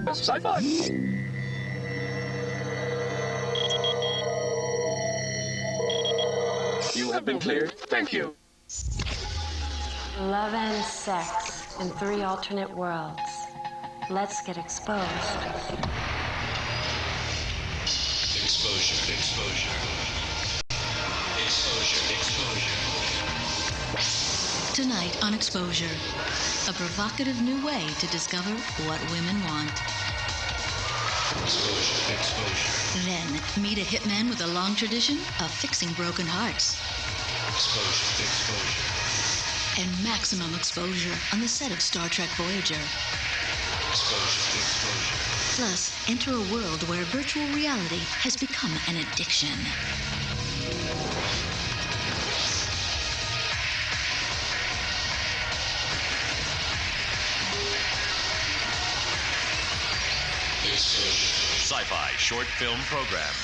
Sci-Fi. You have been cleared. Thank you. Love and sex in 3 alternate worlds. Let's get exposed. Exposure, exposure. Exposure, exposure. Tonight on Exposure, a provocative new way to discover what women want. Exposure, exposure. Then meet a hitman with a long tradition of fixing broken hearts. Exposure, exposure. And maximum exposure on the set of Star Trek Voyager. Exposure, exposure. Plus, enter a world where virtual reality has become an addiction. Sci-Fi short film program.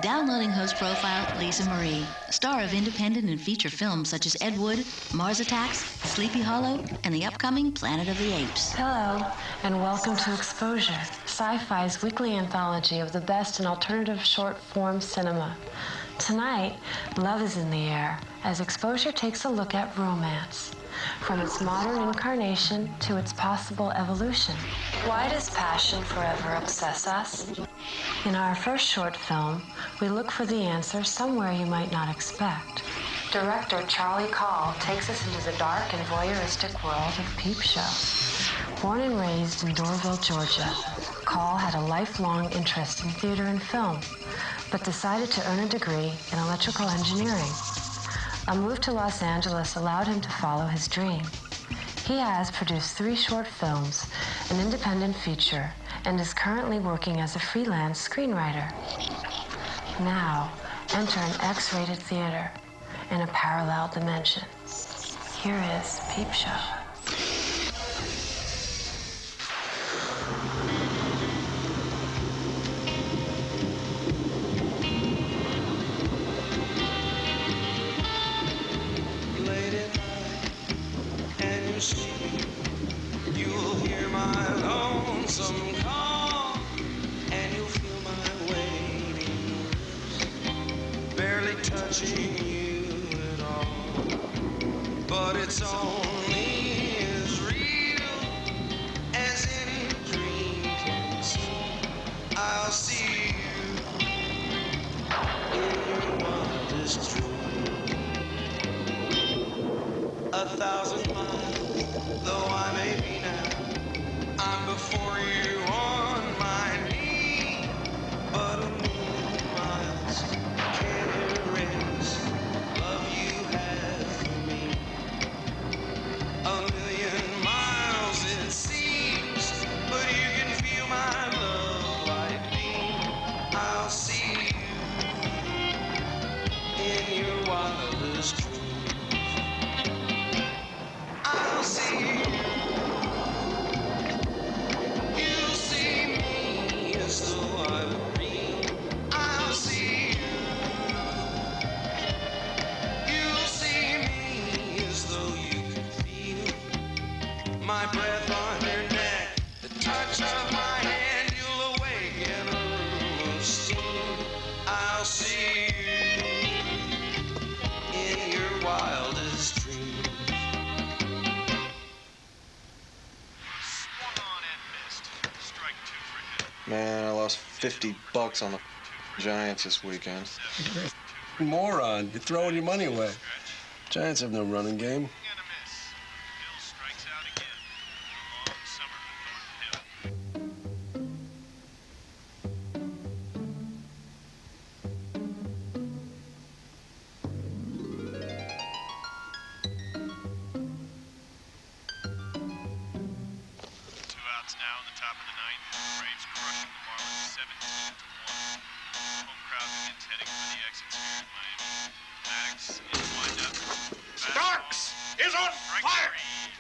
Downloading host profile, Lisa Marie, star of independent and feature films such as Ed Wood, Mars Attacks, Sleepy Hollow, and the upcoming Planet of the Apes. Hello, and welcome to Exposure, Sci-Fi's weekly anthology of the best in alternative short-form cinema. Tonight, love is in the air as Exposure takes a look at romance, from its modern incarnation to its possible evolution. Why does passion forever obsess us? In our first short film, we look for the answer somewhere you might not expect. Director Charlie Call takes us into the dark and voyeuristic world of Peep Show. Born and raised in Doraville, Georgia, Call had a lifelong interest in theater and film, but decided to earn a degree in electrical engineering. A move to Los Angeles allowed him to follow his dream. He has produced 3 short films, an independent feature, and is currently working as a freelance screenwriter. Now, enter an X-rated theater in a parallel dimension. Here is Peep Show. You'll hear my lonesome call, and you'll feel my waiting lips, barely touching you at all. But it's only as real as any dream can see. I'll see you in your wildest dream. 1,000 miles. Though I may be now, I'm before you on my knee. But a million miles can't erase love you have for me. A million miles it seems, but you can feel my love like me. I'll see you in your wildest dreams. I'll see you. You'll see me as though I were real. I'll see you. You'll see me as though you could feel my breath on your neck, the touch of my hand. You'll awaken a room of steam. I'll see you in your wildest dreams. Man, I lost $50 on the Giants this weekend. Moron, you're throwing your money away. Giants have no running game.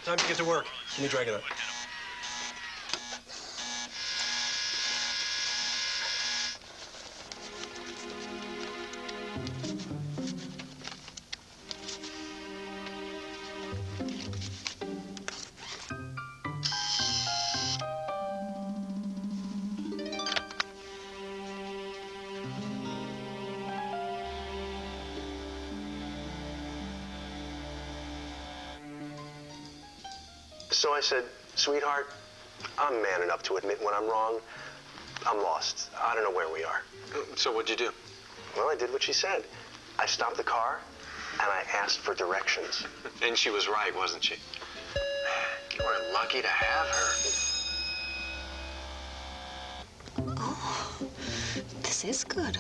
Time to get to work. Give me Dracula. So I said, sweetheart, I'm man enough to admit when I'm wrong. I'm lost. I don't know where we are. So what'd you do? Well, I did what she said. I stopped the car, and I asked for directions. And she was right, wasn't she? You were lucky to have her. Oh, this is good.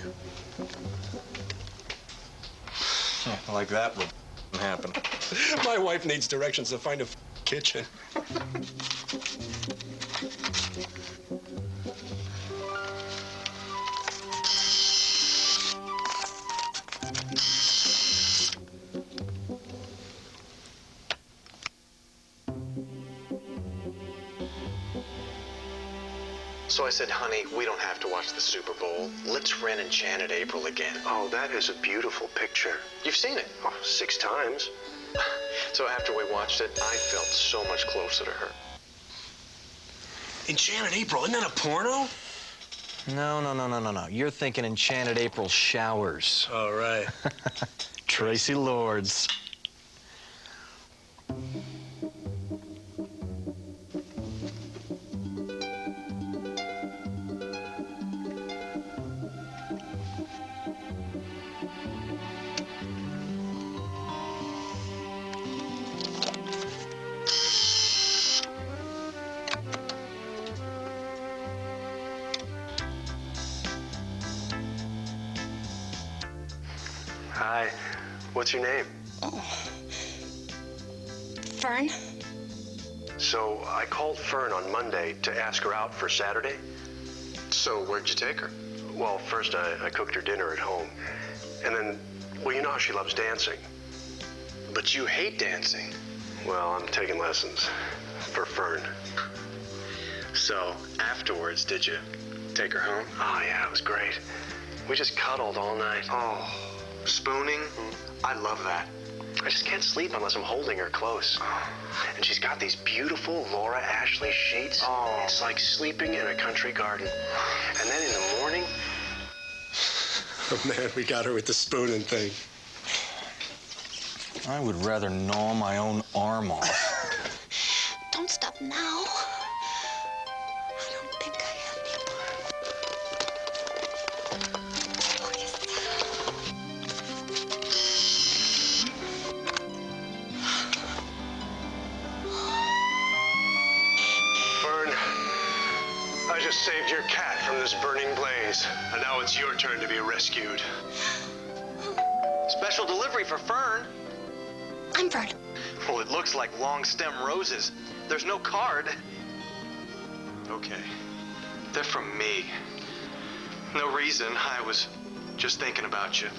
Like that would happen. My wife needs directions to find a kitchen. So I said, honey, we don't have to watch the Super Bowl. Let's rent Enchanted April again. Oh, that is a beautiful picture. You've seen it? Oh, 6 times. So after we watched it, I felt so much closer to her. Enchanted April, isn't that a porno? No. You're thinking Enchanted April Showers. All right. Tracy Lords. Hi. What's your name? Oh. Fern? So I called Fern on Monday to ask her out for Saturday. So where'd you take her? Well, first I cooked her dinner at home. And then, well, you know how she loves dancing. But you hate dancing. Well, I'm taking lessons for Fern. So afterwards, did you take her home? Oh, yeah, it was great. We just cuddled all night. Oh, spooning? I love that. I just can't sleep unless I'm holding her close. And she's got these beautiful Laura Ashley sheets. Oh. It's like sleeping in a country garden. And then in the morning... Oh, man, we got her with the spooning thing. I would rather gnaw my own arm off. Don't stop now. I don't think I am anymore. Oh, yes. Fern, I just saved your cat from this burning blaze. And now it's your turn to be rescued. Special delivery for Fern. I'm Fern. Well, it looks like long stem roses. There's no card. Okay. They're from me. No reason. I was just thinking about you.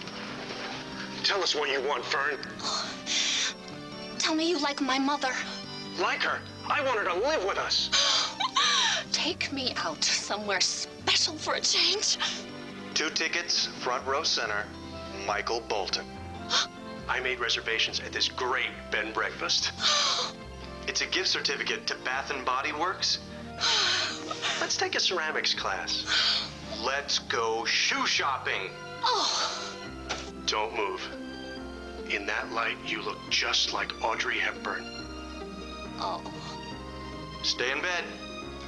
Tell us what you want, Fern. Tell me you like my mother. Like her? I want her to live with us. Take me out somewhere special for a change. 2 tickets, front row center, Michael Bolton. I made reservations at this great bed and breakfast. It's a gift certificate to Bath and Body Works. Let's take a ceramics class. Let's go shoe shopping. Oh. Don't move. In that light, you look just like Audrey Hepburn. Oh. Stay in bed.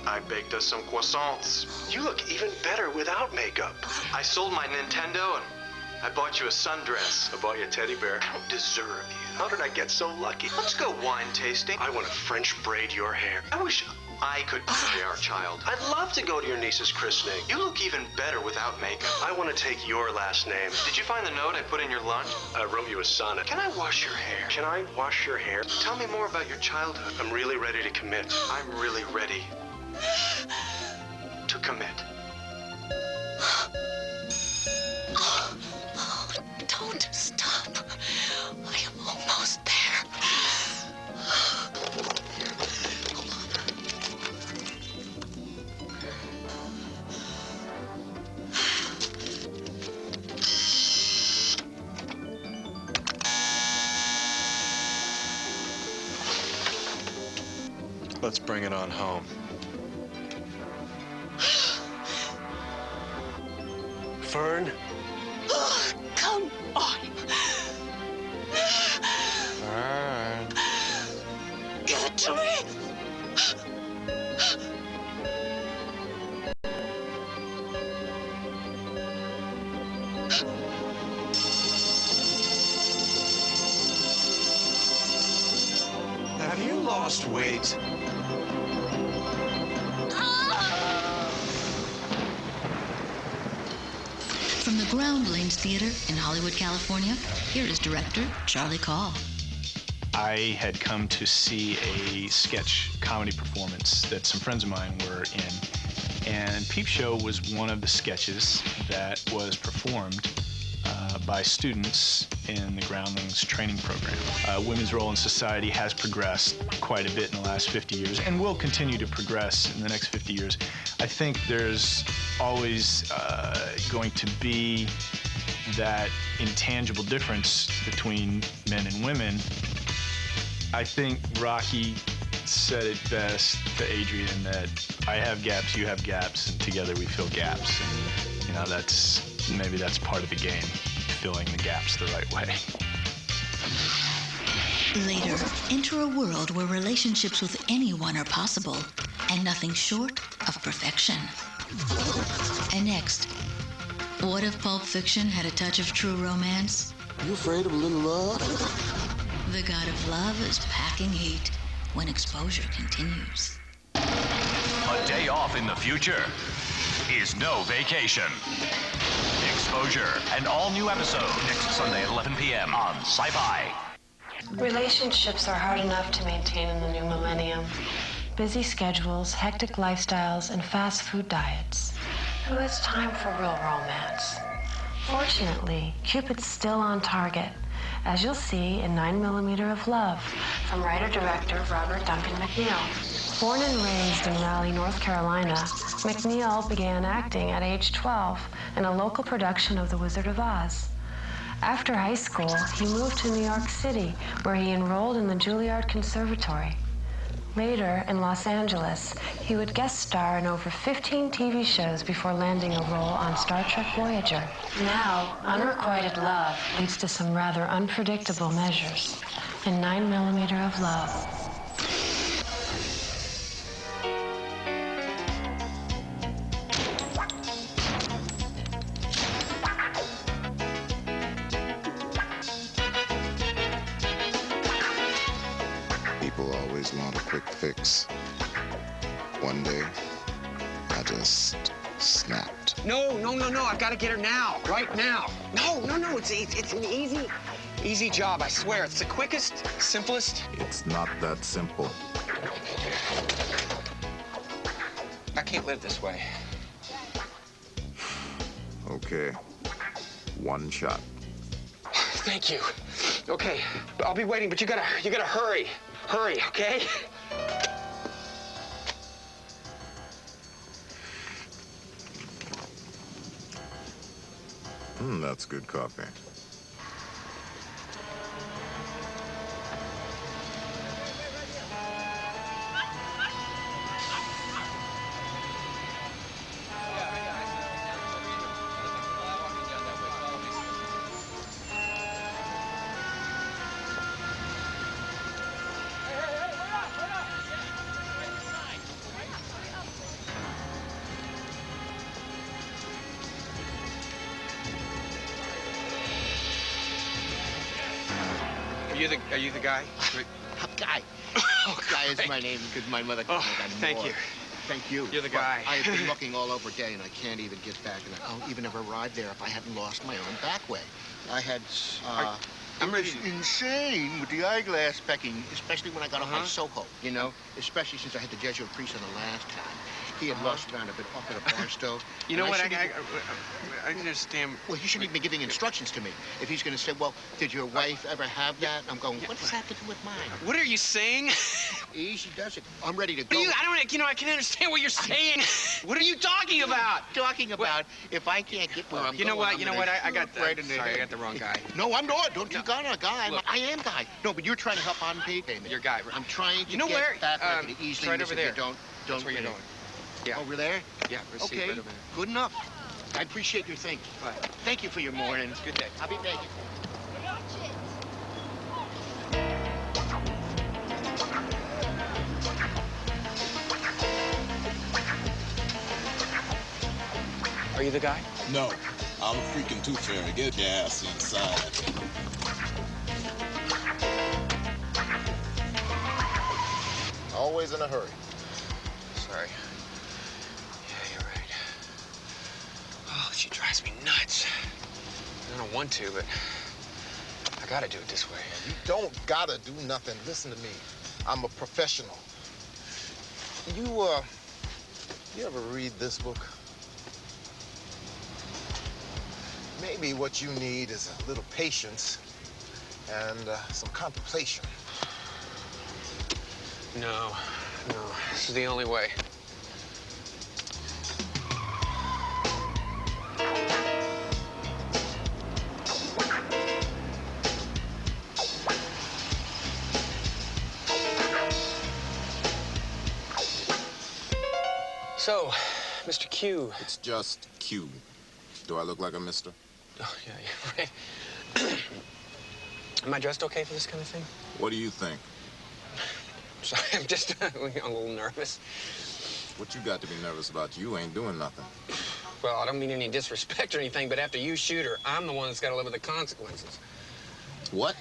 I baked us some croissants. You look even better without makeup. I sold my Nintendo and I bought you a sundress. I bought you a teddy bear. I don't deserve you. How did I get so lucky? Let's go wine tasting. I want to French braid your hair. I wish I could marry our child. I'd love to go to your niece's christening. You look even better without makeup. I want to take your last name. Did you find the note I put in your lunch? I wrote you a sonnet. Can I wash your hair? Can I wash your hair? Tell me more about your childhood. I'm really ready to commit. I'm really ready to commit. Oh, don't stop. I am almost there. Hold on. Let's bring it on home. Fern? Come on. All right. Give it to me. Have you lost weight? From the Groundlings Theater in Hollywood, California, here is director Charlie Call. I had come to see a sketch comedy performance that some friends of mine were in, and Peep Show was one of the sketches that was performed by students in the Groundlings training program. Women's role in society has progressed quite a bit in the last 50 years and will continue to progress in the next 50 years. I think there's always going to be that intangible difference between men and women. I think Rocky said it best to Adrian that I have gaps, you have gaps, and together we fill gaps. And, you know, maybe that's part of the game, filling the gaps the right way. Later, enter a world where relationships with anyone are possible and nothing short of perfection. And next, what if Pulp Fiction had a touch of true romance? You afraid of a little love? The god of love is packing heat when exposure continues. A day off in the future is no vacation. Exposure, an all-new episode next Sunday at 11 p.m. on Sci-Fi. Relationships are hard enough to maintain in the new millennium. Busy schedules, hectic lifestyles, and fast food diets. Who has time for real romance? Fortunately, Cupid's still on target, as you'll see in 9mm of Love from writer-director Robert Duncan McNeill. Born and raised in Raleigh, North Carolina, McNeill began acting at age 12 in a local production of The Wizard of Oz. After high school, he moved to New York City, where he enrolled in the Juilliard Conservatory. Later, in Los Angeles, he would guest star in over 15 TV shows before landing a role on Star Trek Voyager. Now, unrequited love leads to some rather unpredictable measures in 9mm of Love. People always want a quick fix. One day, I just snapped. No. I've got to get her now. Right now. No. It's an easy job, I swear. It's the quickest, simplest. It's not that simple. I can't live this way. Okay. One shot. Thank you. Okay, I'll be waiting, but you gotta hurry. Hurry, okay? That's good coffee. Are you the guy? Guy. Guy is my name because my mother called me that. Thank you. Thank you. You're the guy. I have been looking all over day, and I can't even get back, and I don't even have arrived there if I hadn't lost my own back way. I had, I'm ready. It was insane with the eyeglass pecking, especially when I got off my Soho, you know? Especially since I had the Jesuit priest on the last time. He had lost around a bit off at a bar stove. You know what? I understand. Well, he shouldn't even be giving instructions to me. If he's going to say, well, did your wife ever have that? I'm going, what does that have to do with mine? What are you saying? Easy does it. I'm ready to go. I can't understand what you're saying. What are you talking about? Talking about if I can't get where I'm going. You know what? I got right in there. Sorry, I got the wrong guy. No, I'm not. Don't you got a guy? I am guy. No, but you're trying to help on me. Your guy. I'm trying to get back where I can easily right over there. Don't. That's where you're going. Yeah. Over there? Yeah. Okay. Right over there. Good enough. I appreciate your thinking. Bye. Thank you for your morning. Good day. I'll be back. Are you the guy? No. I'm a freaking tooth fairy. Get your ass inside. always in a hurry. Sorry. Yeah, you're right. Oh, she drives me nuts. I don't want to, but I gotta do it this way. You don't gotta do nothing. Listen to me. I'm a professional. You ever read this book? Maybe what you need is a little patience and some contemplation. No, this is the only way. So, Mr. Q. It's just Q. Do I look like a mister? Oh, yeah, you're right. Am I dressed okay for this kind of thing? What do you think? Sorry, I'm just a little nervous. What you got to be nervous about? You ain't doing nothing. Well, I don't mean any disrespect or anything, but after you shoot her, I'm the one that's got to live with the consequences. What?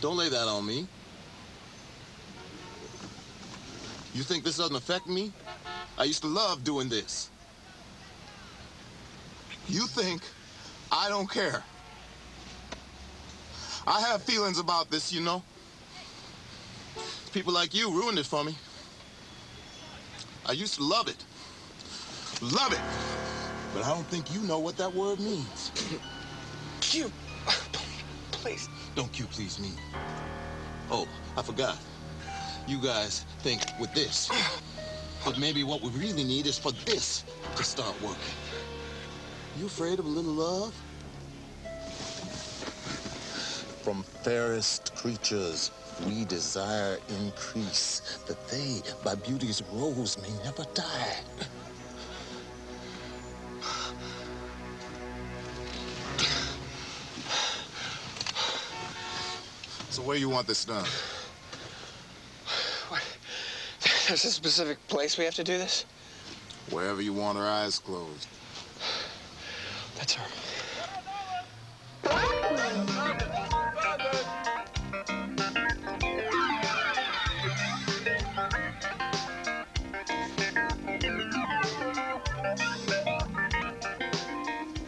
Don't lay that on me. You think this doesn't affect me? I used to love doing this. You think I don't care? I have feelings about this, you know. People like you ruined it for me. I used to love it. Love it. But I don't think you know what that word means. Q, please. Don't Q please me. Oh, I forgot. You guys think with this. But maybe what we really need is for this to start working. You afraid of a little love? From fairest creatures, we desire increase, that they, by beauty's rose, may never die. So where you want this done? What? There's a specific place we have to do this? Wherever you want her eyes closed. That's her.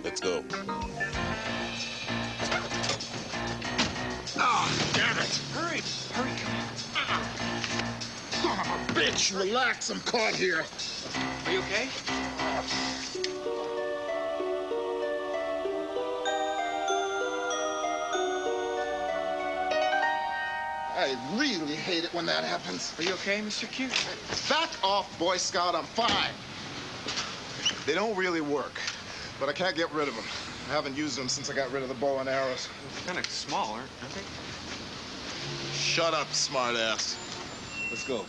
Let's go. Ah, damn it! Hurry, hurry. Son of a bitch! Relax, I'm caught here. Are you okay? I really hate it when that happens. Are you okay, Mr. Q? Back off, Boy Scout, I'm fine. They don't really work, but I can't get rid of them. I haven't used them since I got rid of the bow and arrows. They're kind of small, aren't they? Shut up, smartass. Let's go.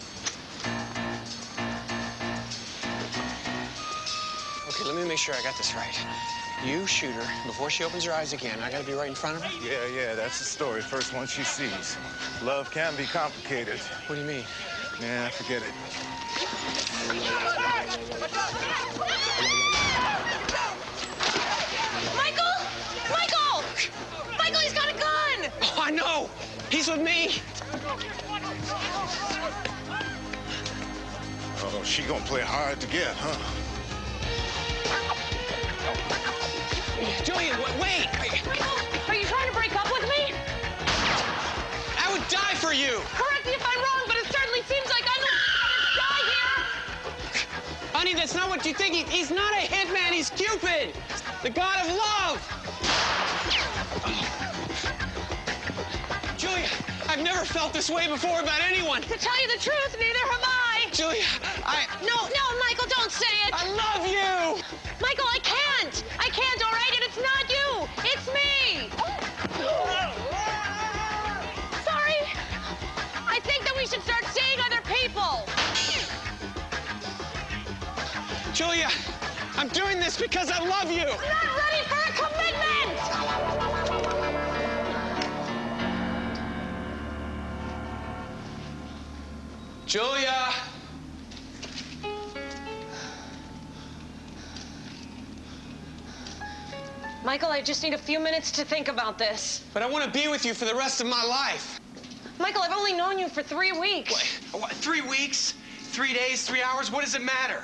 Okay, let me make sure I got this right. You shoot her before she opens her eyes again. I gotta be right in front of her? Yeah, that's the story. First one she sees. Love can be complicated. What do you mean? Yeah, forget it. Michael! Michael! Michael, he's got a gun! Oh, I know! He's with me! Oh, she gonna play hard to get, huh? Julian, wait! Michael, are you trying to break up with me? I would die for you! Correct me if I'm wrong, but it certainly seems like I'm the one to die here! Honey, that's not what you think. He's not a hitman, he's Cupid! The god of love! Julia, I've never felt this way before about anyone. To tell you the truth, neither have I! Julia, No, Michael, don't say it! I love you! Michael, I can't! I can't, all right? And it's not you! It's me! Sorry! I think that we should start seeing other people! Julia, I'm doing this because I love you! I'm not ready for a commitment! Julia! Michael, I just need a few minutes to think about this. But I want to be with you for the rest of my life. Michael, I've only known you for 3 weeks. What, 3 weeks? 3 days, 3 hours? What does it matter?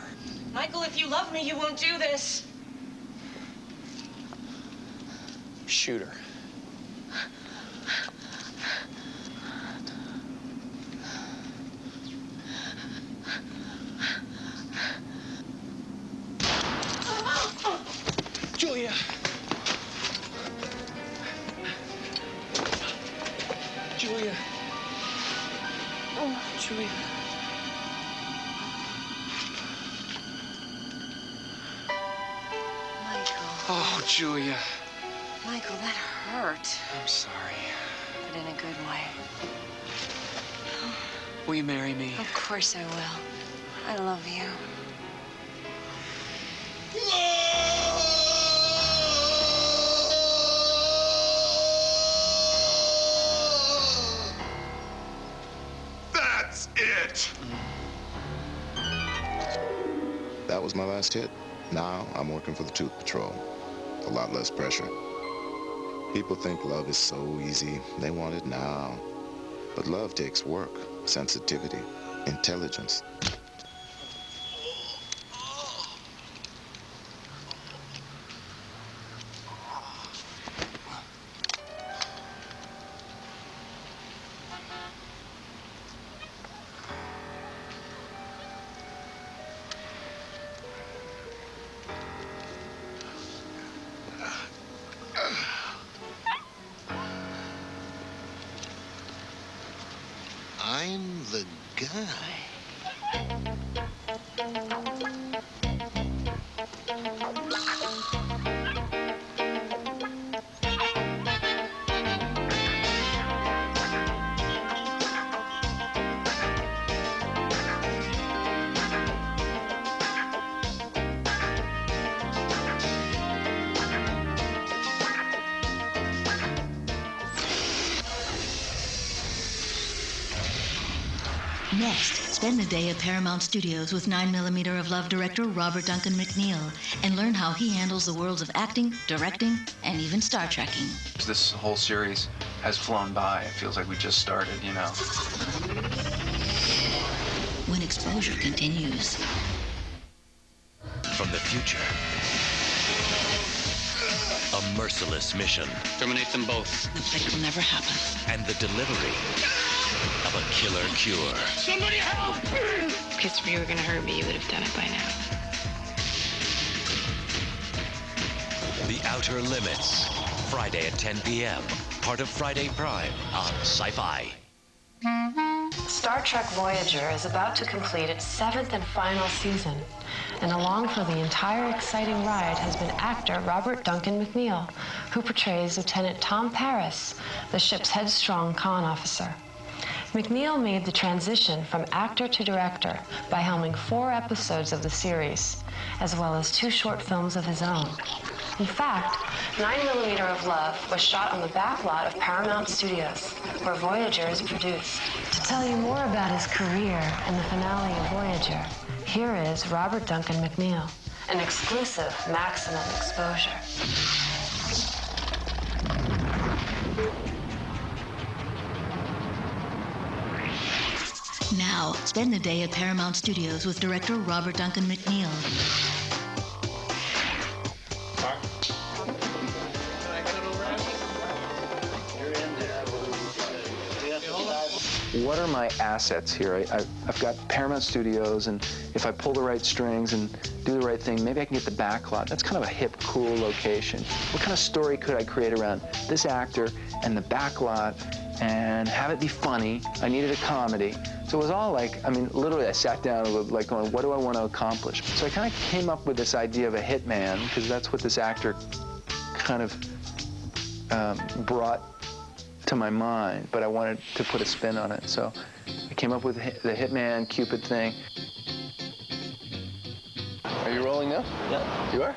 Michael, if you love me, you won't do this. Shoot her. Julia. Julia. Oh, Julia. Michael. Oh, Julia. Michael, that hurt. I'm sorry. But in a good way. Will you marry me? Of course I will. I love you. That's it! That was my last hit. Now I'm working for the Tooth Patrol. A lot less pressure. People think love is so easy. They want it now. But love takes work, sensitivity, intelligence. I'm the guy. Next, spend the day at Paramount Studios with 9mm of Love director Robert Duncan McNeill and learn how he handles the worlds of acting, directing, and even Star Trekking. This whole series has flown by. It feels like we just started, you know. When exposure continues. From the future, a merciless mission. Terminate them both. That will never happen. And the delivery of a killer cure. Somebody help! Christopher, you were going to hurt me. You would have done it by now. The Outer Limits. Friday at 10 p.m. Part of Friday Prime on Sci-Fi. Star Trek Voyager is about to complete its 7th and final season, and along for the entire exciting ride has been actor Robert Duncan McNeill, who portrays Lieutenant Tom Paris, the ship's headstrong con officer. McNeill made the transition from actor to director by helming 4 episodes of the series, as well as 2 short films of his own. In fact, 9mm of Love was shot on the backlot of Paramount Studios, where Voyager is produced. To tell you more about his career and the finale of Voyager, here is Robert Duncan McNeill, an exclusive maximum exposure. Now, spend the day at Paramount Studios with director Robert Duncan McNeill. What are my assets here? I've got Paramount Studios, and if I pull the right strings and do the right thing, maybe I can get the backlot. That's kind of a hip, cool location. What kind of story could I create around this actor and the backlot and have it be funny? I needed a comedy. So it was all like, I mean, literally I sat down and like going, what do I want to accomplish? So I kind of came up with this idea of a hitman, because that's what this actor kind of brought to my mind, but I wanted to put a spin on it. So I came up with the Hitman Cupid thing. Are you rolling now? Yeah. You are?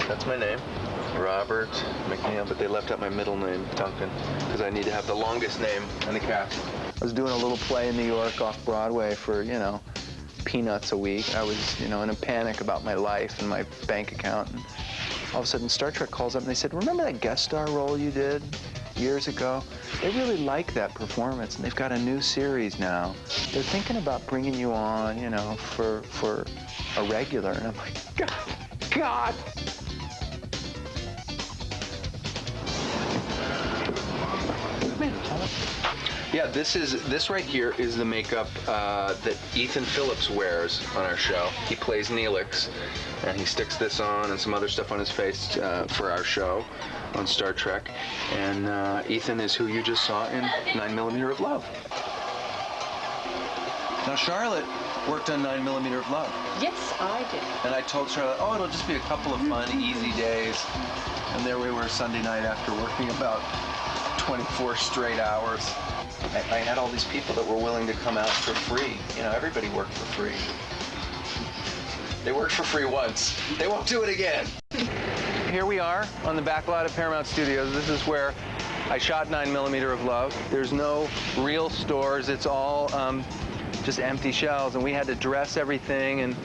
That's my name, Robert McNeill, but they left out my middle name, Duncan, because I need to have the longest name in the cast. I was doing a little play in New York off Broadway for, you know, peanuts a week. I was, you know, in a panic about my life and my bank account. And all of a sudden, Star Trek calls up and they said, remember that guest star role you did? years ago. They really like that performance, and they've got a new series now. They're thinking about bringing you on, you know, for a regular. And I'm like, God. Yeah, this right here is the makeup that Ethan Phillips wears on our show. He plays Neelix, and he sticks this on and some other stuff on his face for our show on Star Trek. And Ethan is who you just saw in 9mm of Love. Now, Charlotte worked on 9mm of Love. Yes, I did. And I told Charlotte, oh, it'll just be a couple of fun, easy days. And there we were Sunday night after working about 24 straight hours. I had all these people that were willing to come out for free. You know, everybody worked for free. They worked for free once. They won't do it again. Here we are on the back lot of Paramount Studios. This is where I shot 9mm of Love. There's no real stores. It's all just empty shells, and we had to dress everything, and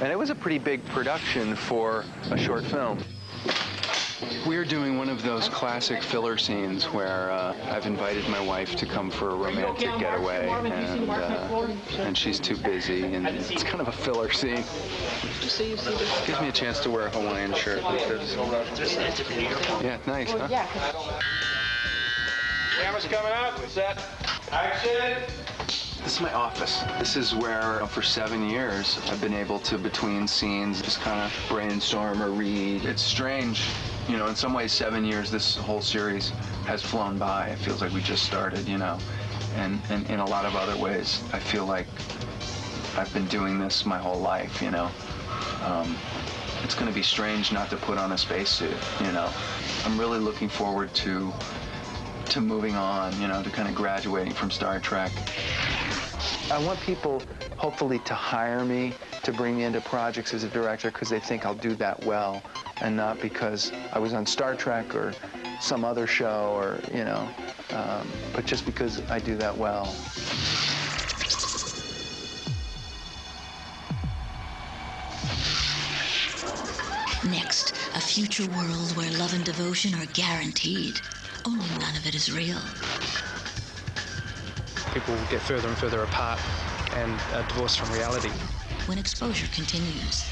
it was a pretty big production for a short film. We're doing one of those classic filler scenes where I've invited my wife to come for a romantic getaway, and she's too busy, and it's kind of a filler scene. Gives me a chance to wear a Hawaiian shirt like this. Yeah, nice, huh? Camera's coming up. Set. Action. This is my office. This is where, for 7 years, I've been able to, between scenes, just kind of brainstorm or read. It's strange. You know, in some ways, 7 years, this whole series has flown by. It feels like we just started, you know. And in a lot of other ways, I feel like I've been doing this my whole life, you know. It's going to be strange not to put on a spacesuit, you know. I'm really looking forward to moving on, you know, to kind of graduating from Star Trek. I want people, hopefully, to hire me, to bring me into projects as a director because they think I'll do that well, and not because I was on Star Trek or some other show or, you know, but just because I do that well. Next, a future world where love and devotion are guaranteed. Only none of it is real. People will get further and further apart and divorced from reality. When exposure continues.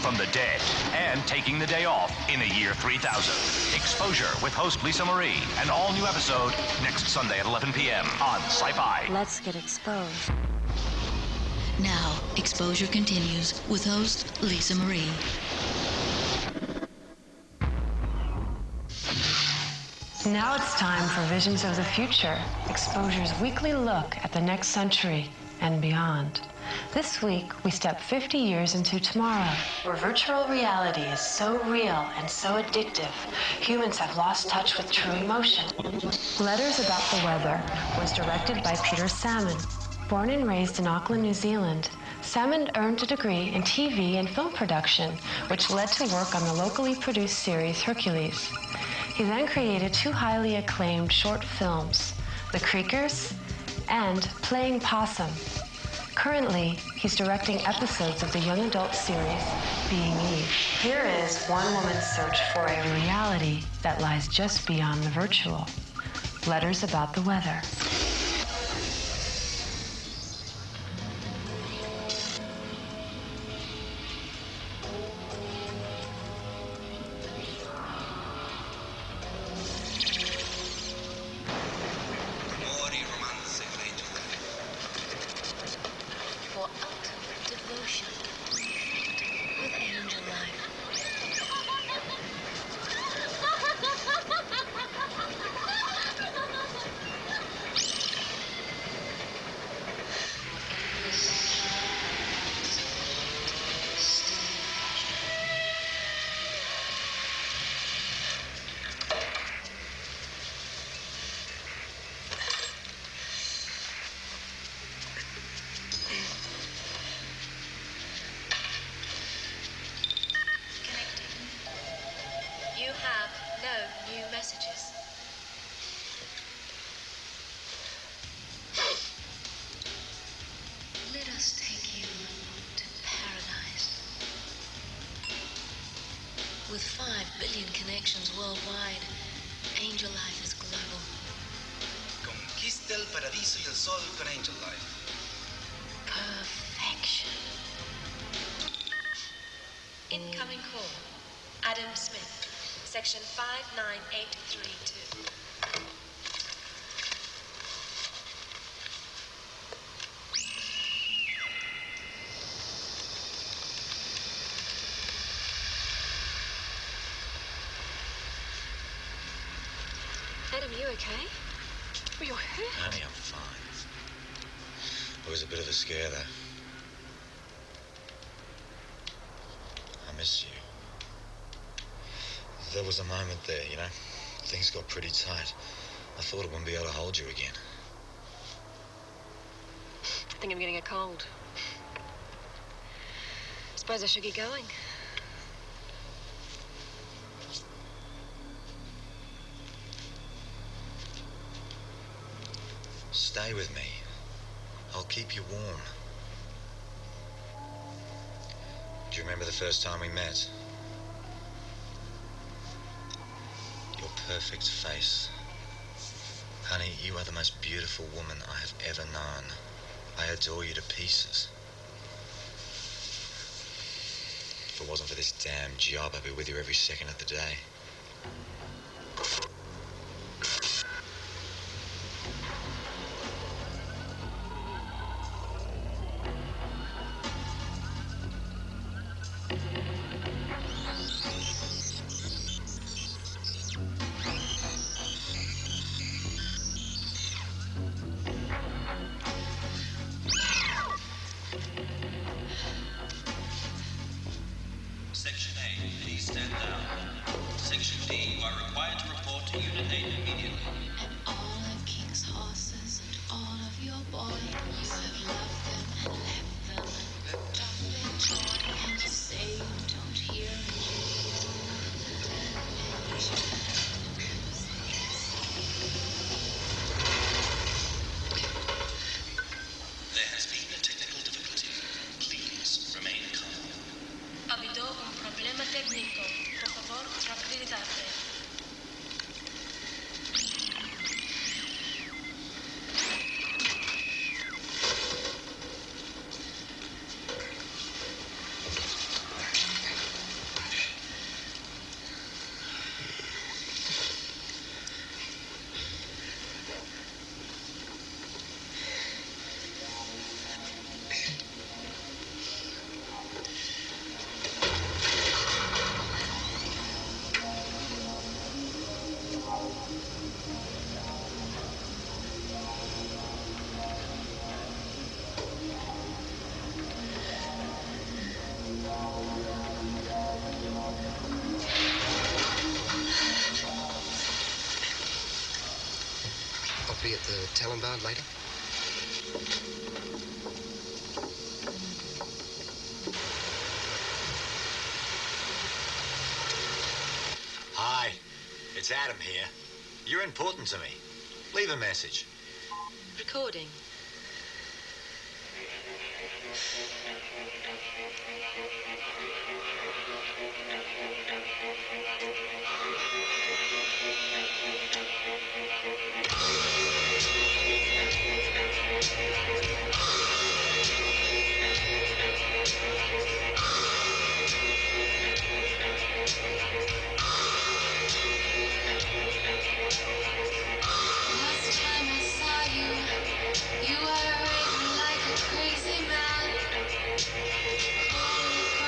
From the dead and taking the day off in the year 3000. Exposure with host Lisa Marie. An all-new episode next Sunday at 11 p.m. on Sci-Fi. Let's get exposed. Now, Exposure continues with host Lisa Marie. Now it's time for Visions of the Future, Exposure's weekly look at the next century and beyond. This week, we step 50 years into tomorrow, where virtual reality is so real and so addictive, humans have lost touch with true emotion. Letters About the Weather was directed by Peter Salmon. Born and raised in Auckland, New Zealand, Salmon earned a degree in TV and film production, which led to work on the locally produced series Hercules. He then created 2 highly acclaimed short films, The Creakers and Playing Possum. Currently, he's directing episodes of the young adult series, Being Eve. Here is one woman's search for a reality that lies just beyond the virtual. Letters About the Weather. billion connections worldwide. Angel Life is global. Conquista el paradiso y el sol con Angel Life. Perfection. Incoming call. Adam Smith, section 59832. Adam, you okay? Oh, you're hurt. Honey, I'm fine. It was a bit of a scare, though. I miss you. There was a moment there, you know? Things got pretty tight. I thought I wouldn't be able to hold you again. I think I'm getting a cold. Suppose I should get going. Stay with me. I'll keep you warm. Do you remember the first time we met? Your perfect face. Honey, you are the most beautiful woman I have ever known. I adore you to pieces. If it wasn't for this damn job, I'd be with you every second of the day. Section A, please stand down. Section D, you are required to report to Unit 8 immediately. And all of King's horses and all of your boys, you have loved them and left them and ripped off their joy and say you don't hear There has been a technical difficulty. Please remain calm. Ha habido un problema técnico. Por favor, tranquilízate. I'll be at the Talon Bar later. Hi, it's Adam here. You're important to me. Leave a message. Recording. Last time I saw you, you were raving like a crazy man. Calling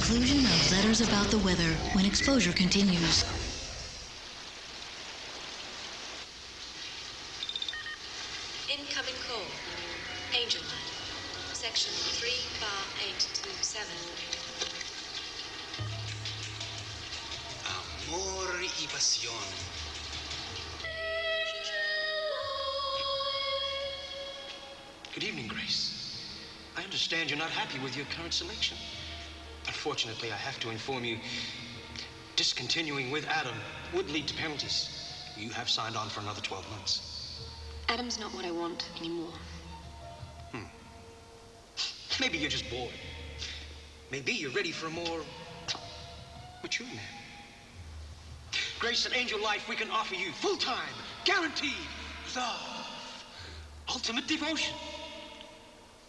conclusion of Letters About the Weather when exposure continues. Incoming call. Angel Line. Section 3-827. Amor y pasión. Good evening, Grace. I understand you're not happy with your current selection. Unfortunately, I have to inform you, discontinuing with Adam would lead to penalties. You have signed on for another 12 months. Adam's not what I want anymore. Maybe you're just bored. Maybe you're ready for a more mature man. Grace, at Angel Life, we can offer you full-time, guaranteed love, ultimate devotion.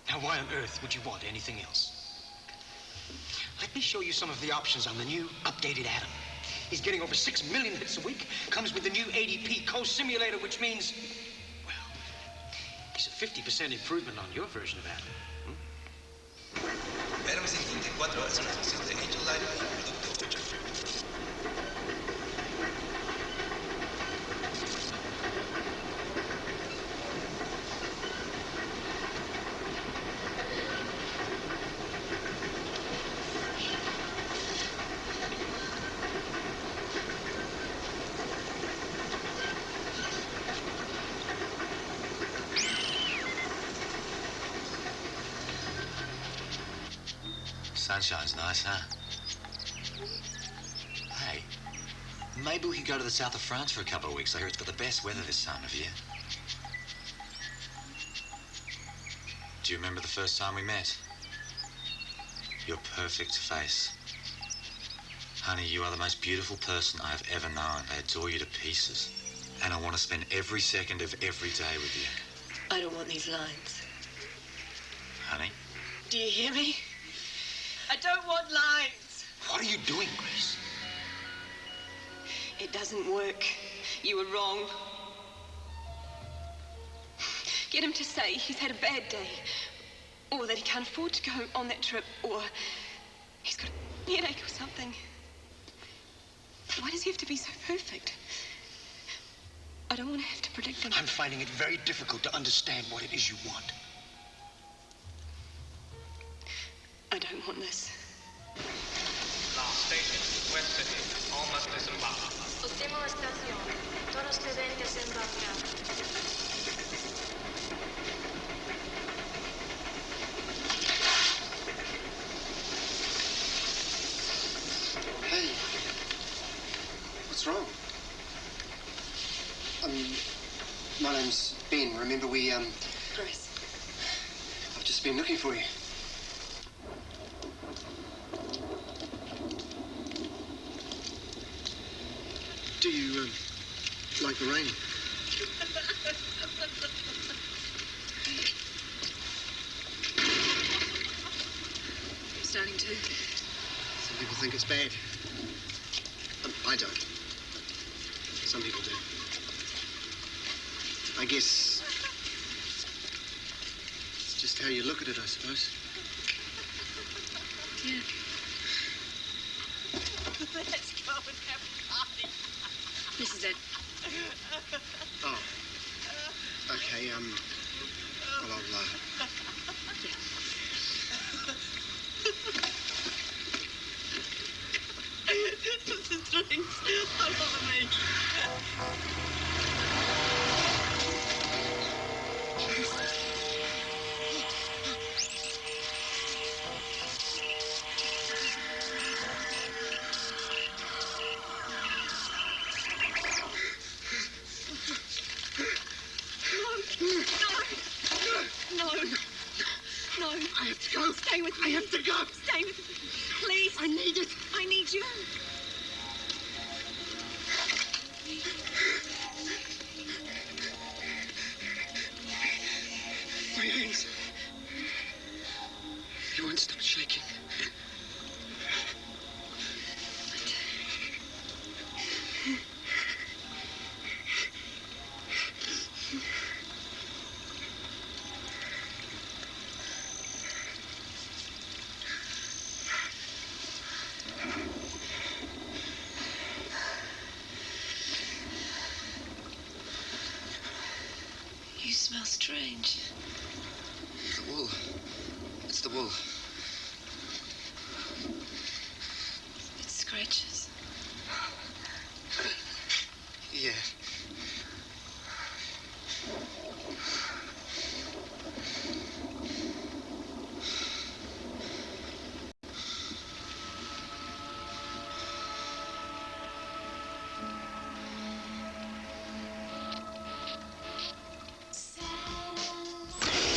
Now, why on earth would you want anything else? Let me show you some of the options on the new, updated Adam. He's getting over 6 million hits a week, comes with the new ADP co-simulator, which means, well, he's a 50% improvement on your version of Adam. Éramos en 24 horas una sesión de Angel Life y producto Voyager. Sunshine's nice, huh? Hey, maybe we could go to the south of France for a couple of weeks. I hear it's got the best weather this time of year. Do you remember the first time we met? Your perfect face. Honey, you are the most beautiful person I have ever known. I adore you to pieces. And I want to spend every second of every day with you. I don't want these lines. Honey? Do you hear me? I don't want lines. What are you doing, Grace? It doesn't work. You were wrong. Get him to say he's had a bad day, or that he can't afford to go on that trip, or he's got a headache or something. Why does he have to be so perfect? I don't want to have to predict him. I'm finding it very difficult to understand what it is you want. I don't want this. Last station, West City. Almost disembarked. Última estación. Todos deben desembarcar. Hey. What's wrong? My name's Ben. Remember we, Grace. I've just been looking for you. Do you, like the rain? I'm starting to. Some people think it's bad. I don't. Some people do. I guess it's just how you look at it, I suppose. Yeah. Let's go and have a party. This is it. Oh. Okay, well, I'll, This is drinks. I love me. No. I have to go. Stay with me. I have to go. Stay with me. Please. I need it. I need you. My hands. You won't stop shaking. smells strange. The wool. It's the wool. It scratches. Yeah.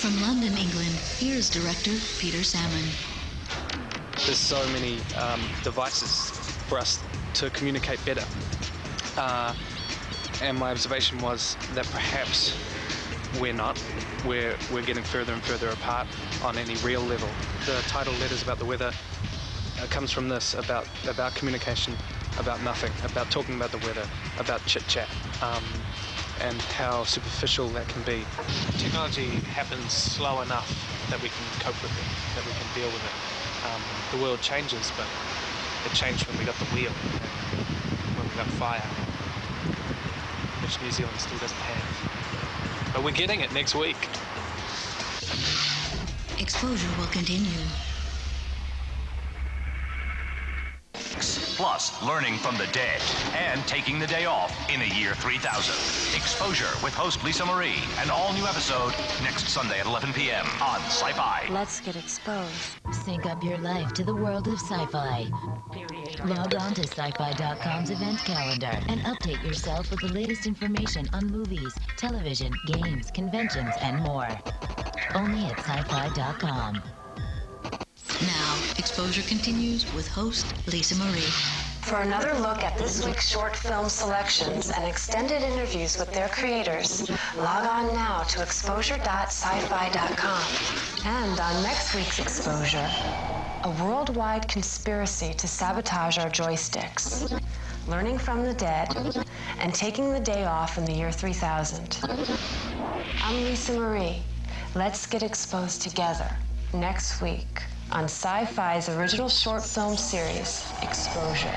From London, England, here's director Peter Salmon. There's so many devices for us to communicate better. And my observation was that perhaps we're not. We're getting further and further apart on any real level. The title letters about the weather comes from this, about communication, about nothing, about talking about the weather, about chit-chat, and how superficial that can be. Technology happens slow enough that we can cope with it, that we can deal with it. The world changes, but it changed when we got the wheel, when we got fire, which New Zealand still doesn't have. But we're getting it next week. Exposure will continue. Plus, learning from the dead and taking the day off in the year 3000. Exposure with host Lisa Marie. An all-new episode next Sunday at 11 p.m. on Sci-Fi. Let's get exposed. Sync up your life to the world of sci-fi. Log on to sci-fi.com's event calendar and update yourself with the latest information on movies, television, games, conventions, and more. Only at sci-fi.com. Now, Exposure continues with host Lisa Marie. For another look at this week's short film selections and extended interviews with their creators, log on now to exposure.sci-fi.com. And on next week's Exposure, a worldwide conspiracy to sabotage our joysticks, learning from the dead, and taking the day off in the year 3000. I'm Lisa Marie. Let's get exposed together next week on Sci-Fi's original short film series, Exposure.